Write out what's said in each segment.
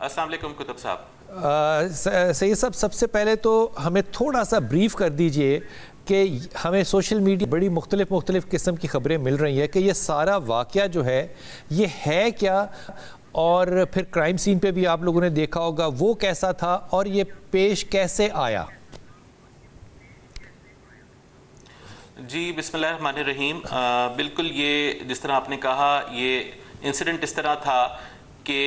السلام علیکم کتب صاحب. سید صاحب، سب سے پہلے تو ہمیں تھوڑا سا بریف کر دیجئے کہ ہمیں سوشل میڈیا بڑی مختلف قسم کی خبریں مل رہی ہیں کہ یہ سارا واقعہ جو ہے یہ ہے کیا، اور پھر کرائم سین پہ بھی آپ لوگوں نے دیکھا ہوگا وہ کیسا تھا اور یہ پیش کیسے آیا؟ جی بسم اللہ الرحمن الرحیم. بالکل یہ جس طرح آپ نے کہا، یہ انسیڈنٹ اس طرح تھا کہ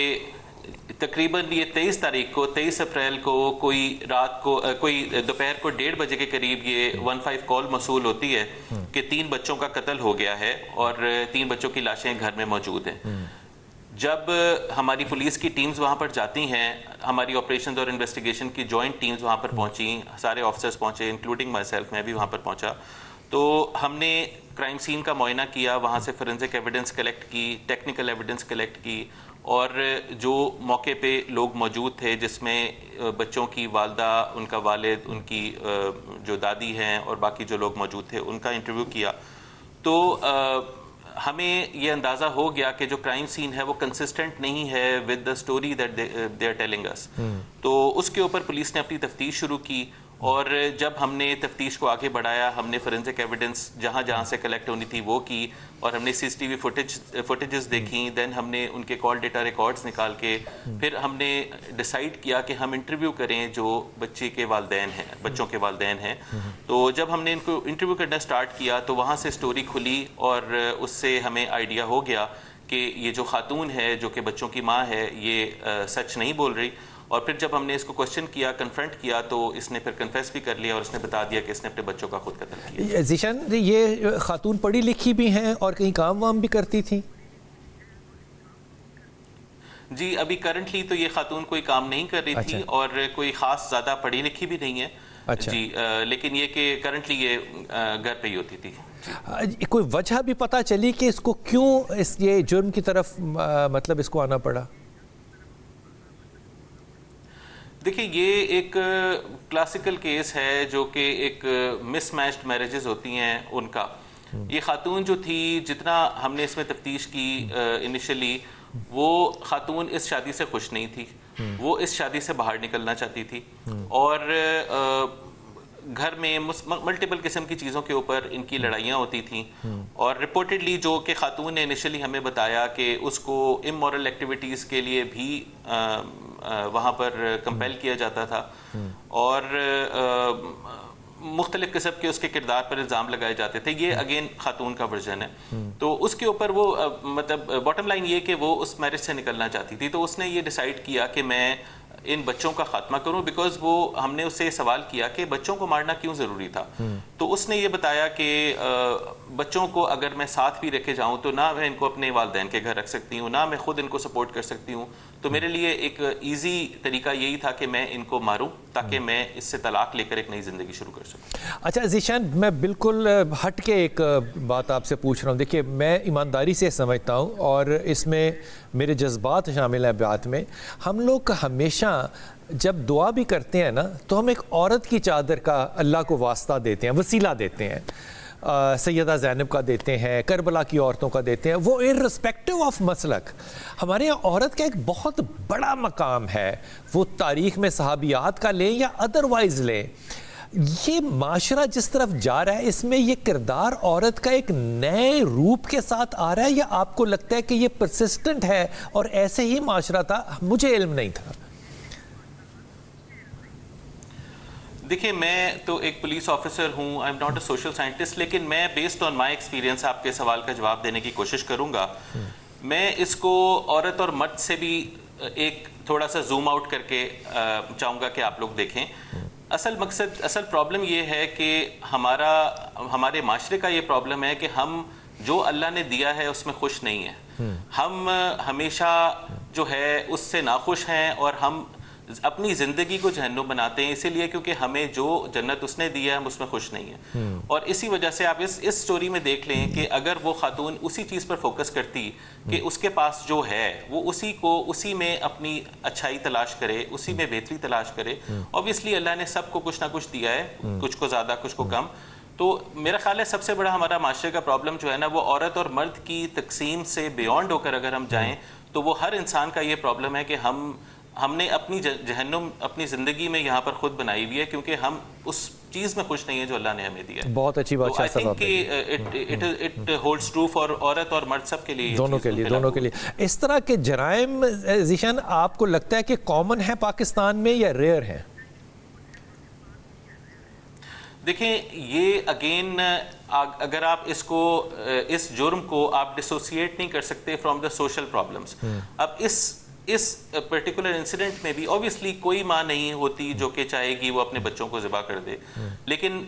تقریباً یہ 23 اپریل کو کوئی دوپہر کو 1:30 بجے کے قریب یہ 15 کال موصول ہوتی ہے کہ 3 بچوں کا قتل ہو گیا ہے اور 3 بچوں کی لاشیں گھر میں موجود ہیں. جب ہماری پولیس کی ٹیمز وہاں پر جاتی ہیں، ہماری آپریشنز اور انویسٹیگیشن کی جوائنٹ ٹیمز وہاں پر پہنچیں، سارے آفیسرز پہنچے انکلوڈنگ مائی سیلف، میں بھی وہاں پر پہنچا. تو ہم نے کرائم سین کا معائنہ کیا، وہاں سے فورینزک ایویڈنس کلیکٹ کی، ٹیکنیکل ایویڈنس کلیکٹ کی، اور جو موقع پہ لوگ موجود تھے جس میں بچوں کی والدہ، ان کا والد، ان کی جو دادی ہیں اور باقی جو لوگ موجود تھے ان کا انٹرویو کیا. تو ہمیں یہ اندازہ ہو گیا کہ جو کرائم سین ہے وہ کنسسٹنٹ نہیں ہے with the story that they are telling us. تو اس کے اوپر پولیس نے اپنی تفتیش شروع کی، اور جب ہم نے تفتیش کو آگے بڑھایا، ہم نے فورینزک ایویڈنس جہاں سے کلیکٹ ہونی تھی وہ کی، اور ہم نے CCTV فوٹیجز دیکھیں، دین ہم نے ان کے کال ڈیٹا ریکارڈز نکال کے پھر ہم نے ڈیسائیڈ کیا کہ ہم انٹرویو کریں جو بچوں کے والدین ہیں. تو جب ہم نے ان کو انٹرویو کرنا سٹارٹ کیا تو وہاں سے سٹوری کھلی، اور اس سے ہمیں آئیڈیا ہو گیا کہ یہ جو خاتون ہے جو کہ بچوں کی ماں ہے یہ سچ نہیں بول رہی. اور پھر جب ہم نے اس کو کوشچن کیا، کنفرنٹ کیا، تو اس نے پھر کنفیس بھی کر لیا اور اس نے بتا دیا کہ اس نے اپنے بچوں کا خود قتل کیا. ذیشان، یہ خاتون پڑھی لکھی بھی ہیں اور کہیں کام وام بھی کرتی تھیں؟ جی ابھی کرنٹلی تو یہ خاتون کوئی کام نہیں کر رہی تھی اور کوئی خاص زیادہ پڑھی لکھی بھی نہیں ہے. جی لیکن یہ کہ کرنٹلی یہ گھر پہ ہی ہوتی تھی. کوئی وجہ بھی پتہ چلی کہ اس کو کیوں یہ جرم کی طرف مطلب اس کو آنا پڑا؟ دیکھیں یہ ایک کلاسیکل کیس ہے جو کہ ایک مس میچڈ میرجز ہوتی ہیں ان کا. یہ خاتون جو تھی، جتنا ہم نے اس میں تفتیش کی انیشلی، وہ خاتون اس شادی سے خوش نہیں تھی، وہ اس شادی سے باہر نکلنا چاہتی تھی، اور گھر میں ملٹیپل قسم کی چیزوں کے اوپر ان کی لڑائیاں ہوتی تھیں. اور رپورٹڈلی جو کہ خاتون نے انیشلی ہمیں بتایا کہ اس کو امورل ایکٹیویٹیز کے لیے بھی وہاں پر کمپیل کیا جاتا تھا، اور مختلف قسم کے اس کے کردار پر الزام لگائے جاتے تھے. یہ اگین خاتون کا ورژن ہے. تو اس کے اوپر وہ مطلب باٹم لائن یہ کہ وہ اس میرج سے نکلنا چاہتی تھی. تو اس نے یہ ڈیسائیڈ کیا کہ میں ان بچوں کا خاتمہ کروں، بیکاز وہ ہم نے اس سے سوال کیا کہ بچوں کو مارنا کیوں ضروری تھا. تو اس نے یہ بتایا کہ بچوں کو اگر میں ساتھ بھی رکھے جاؤں تو نہ میں ان کو اپنے والدین کے گھر رکھ سکتی ہوں، نہ میں خود ان کو سپورٹ کر سکتی ہوں. تو میرے لیے ایک ایزی طریقہ یہی تھا کہ میں ان کو ماروں تاکہ میں اس سے طلاق لے کر ایک نئی زندگی شروع کر سکوں. اچھا ذیشان، میں بالکل ہٹ کے ایک بات آپ سے پوچھ رہا ہوں. دیکھیے میں ایمانداری سے سمجھتا ہوں اور اس میں میرے جذبات شامل ہیں بات میں. ہم لوگ ہمیشہ جب دعا بھی کرتے ہیں نا تو ہم ایک عورت کی چادر کا اللہ کو واسطہ دیتے ہیں، وسیلہ دیتے ہیں. سیدہ زینب کا دیتے ہیں، کربلا کی عورتوں کا دیتے ہیں. وہ ارسپیکٹو آف مسلک ہمارے یہاں عورت کا ایک بہت بڑا مقام ہے. وہ تاریخ میں صحابیات کا لیں یا ادروائز لیں، یہ معاشرہ جس طرف جا رہا ہے اس میں یہ کردار عورت کا ایک نئے روپ کے ساتھ آ رہا ہے، یا آپ کو لگتا ہے کہ یہ پرسسٹنٹ ہے اور ایسے ہی معاشرہ تھا؟ مجھے علم نہیں تھا. دیکھیے میں تو ایک پولیس آفیسر ہوں، I am not a social scientist, لیکن میں بیسڈ آن مائی ایکسپیرینس آپ کے سوال کا جواب دینے کی کوشش کروں گا. میں اس کو عورت اور مرد سے بھی ایک تھوڑا سا زوم آؤٹ کر کے چاہوں گا کہ آپ لوگ دیکھیں. اصل پرابلم یہ ہے کہ ہمارے معاشرے کا یہ پرابلم ہے کہ ہم جو اللہ نے دیا ہے اس میں خوش نہیں ہیں. ہم ہمیشہ جو ہے اس سے ناخوش ہیں، اور ہم اپنی زندگی کو جہنم بناتے ہیں اسی لیے کیونکہ ہمیں جو جنت اس نے دیا ہے ہم اس میں خوش نہیں ہیں. اور اسی وجہ سے آپ اس سٹوری میں دیکھ لیں کہ اگر وہ خاتون اسی چیز پر فوکس کرتی کہ اس کے پاس جو ہے وہ اسی میں اپنی اچھائی تلاش کرے، اسی میں بہتری تلاش کرے. اوبویسلی اللہ نے سب کو کچھ نہ کچھ دیا ہے، کچھ کو زیادہ کچھ کو کم. تو میرا خیال ہے سب سے بڑا ہمارا معاشرے کا پرابلم جو ہے نا وہ عورت اور مرد کی تقسیم سے بیونڈ ہو کر اگر ہم جائیں تو وہ ہر انسان کا یہ پرابلم ہے کہ ہم نے اپنی جہنم اپنی زندگی میں یہاں پر خود بنائی ہوئی ہے، کیونکہ ہم اس چیز میں خوش نہیں ہیں جو اللہ نے ہمیں دیا ہے. بہت اچھی بات شاہ صاحب آپ نے اٹ ہولڈس ٹرو فار عورت اور مرد سب کے لیے، دونوں کے لیے. اس طرح کے جرائم ذیشان آپ کو لگتا ہے کہ کامن ہے پاکستان میں یا ریئر ہیں؟ دیکھیں یہ اگین اگر آپ اس جرم کو آپ ڈسوسیٹ نہیں کر سکتے فرام دا سوشل پرابلمس. اب اس پرٹیکولر انسیڈنٹ میں بھی اوبیسلی کوئی ماں نہیں ہوتی جو کہ چاہے گی وہ اپنے بچوں کو ذبح کر دے، لیکن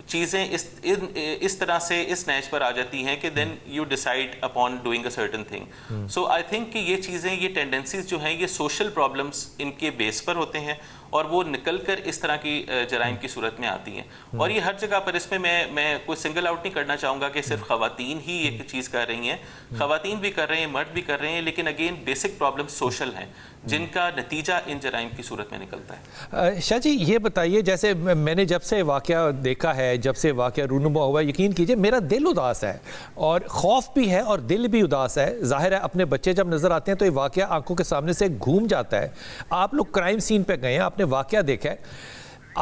چیزیں اس طرح سے اس نیچ پر آ جاتی ہیں کہ then you decide upon doing a certain thing. So I think کہ یہ چیزیں، یہ ٹینڈنسیز جو ہیں، یہ سوشل پرابلمس ان کے بیس پر ہوتے ہیں اور وہ نکل کر اس طرح کی جرائم کی صورت میں آتی ہیں. اور یہ ہر جگہ پر، اس میں میں کوئی سنگل آؤٹ نہیں کرنا چاہوں گا کہ صرف خواتین ہی یہ چیز کر رہی ہیں. خواتین بھی کر رہے ہیں، مرد بھی کر رہے ہیں، لیکن اگین بیسک پرابلم سوشل ہیں جن کا نتیجہ ان جرائم کی صورت میں نکلتا ہے. شاہ جی یہ بتائیے، جیسے میں نے جب سے واقعہ دیکھا ہے، جب سے واقعہ رونما ہوا، یقین کیجئے میرا دل اداس ہے اور خوف بھی ہے اور دل بھی اداس ہے. ظاہر ہے اپنے بچے جب نظر آتے ہیں تو یہ واقعہ آنکھوں کے سامنے سے گھوم جاتا ہے. آپ لوگ کرائم سین پہ گئے ہیں، آپ نے واقعہ دیکھا ہے،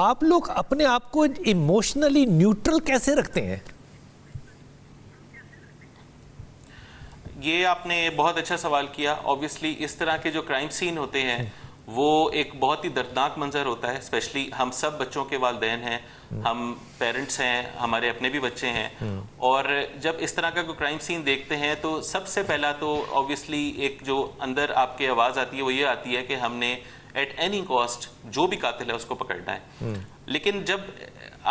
آپ لوگ اپنے آپ کو ایموشنلی نیوٹرل کیسے رکھتے ہیں؟ یہ آپ نے بہت اچھا سوال کیا. اوبیسلی اس طرح کے جو کرائم سین ہوتے ہیں وہ ایک بہت ہی دردناک منظر ہوتا ہے. اسپیشلی ہم سب بچوں کے والدین ہیں، ہم پیرنٹس ہیں، ہمارے اپنے بھی بچے ہیں، اور جب اس طرح کا کوئی کرائم سین دیکھتے ہیں تو سب سے پہلا تو اوبیسلی ایک جو اندر آپ کے آواز آتی ہے وہ یہ آتی ہے کہ ہم نے ایٹ اینی کاسٹ جو بھی قاتل ہے اس کو پکڑنا ہے. لیکن جب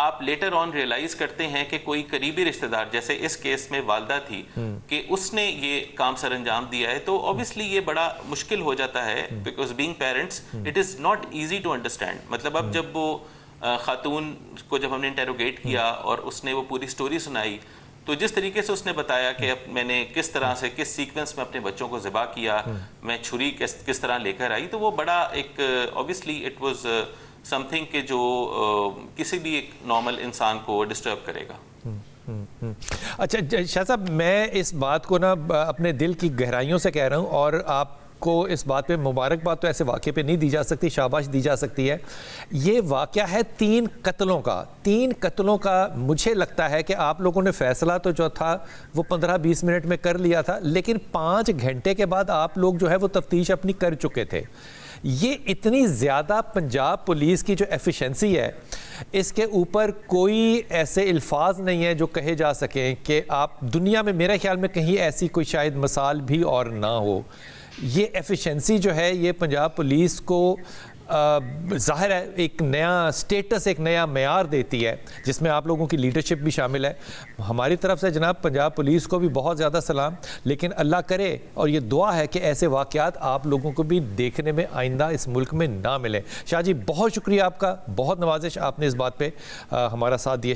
آپ لیٹر آن ریئلائز کرتے ہیں کہ کوئی قریبی رشتہ دار، جیسے اس کیس میں والدہ تھی، کہ اس نے یہ کام سر انجام دیا ہے، تو اوبیسلی یہ بڑا مشکل ہو جاتا ہے. Because being parents it is not easy to understand. مطلب اب جب وہ خاتون کو جب ہم نے انٹیروگیٹ کیا اور اس نے وہ پوری سٹوری سنائی، تو جس طریقے سے اس نے بتایا کہ میں نے کس طرح سے کس سیکوینس میں اپنے بچوں کو ذبح کیا، میں چھری کس طرح لے کر آئی، تو وہ بڑا ایک obviously it was some thing کہ جو کسی بھی ایک نارمل انسان کو ڈسٹرب کرے گا. اچھا شاہ صاحب، میں اس بات کو نا اپنے دل کی گہرائیوں سے کہہ رہا ہوں، اور آپ کو اس بات پہ مبارکباد تو ایسے واقعے پہ نہیں دی جا سکتی، شاباش دی جا سکتی ہے. یہ واقعہ ہے 3 قتلوں کا. مجھے لگتا ہے کہ آپ لوگوں نے فیصلہ تو جو تھا وہ 15-20 منٹ میں کر لیا تھا، لیکن 5 گھنٹے کے بعد آپ لوگ جو ہے وہ تفتیش اپنی کر چکے تھے. یہ اتنی زیادہ پنجاب پولیس کی جو ایفیشنسی ہے، اس کے اوپر کوئی ایسے الفاظ نہیں ہیں جو کہے جا سکیں کہ آپ دنیا میں، میرے خیال میں کہیں ایسی کوئی شاید مثال بھی اور نہ ہو. یہ ایفیشنسی جو ہے یہ پنجاب پولیس کو ظاہر ہے ایک نیا سٹیٹس، ایک نیا معیار دیتی ہے، جس میں آپ لوگوں کی لیڈرشپ بھی شامل ہے. ہماری طرف سے جناب پنجاب پولیس کو بھی بہت زیادہ سلام. لیکن اللہ کرے اور یہ دعا ہے کہ ایسے واقعات آپ لوگوں کو بھی دیکھنے میں آئندہ اس ملک میں نہ ملیں. شاہ جی بہت شکریہ آپ کا، بہت نوازش، آپ نے اس بات پہ ہمارا ساتھ دیا.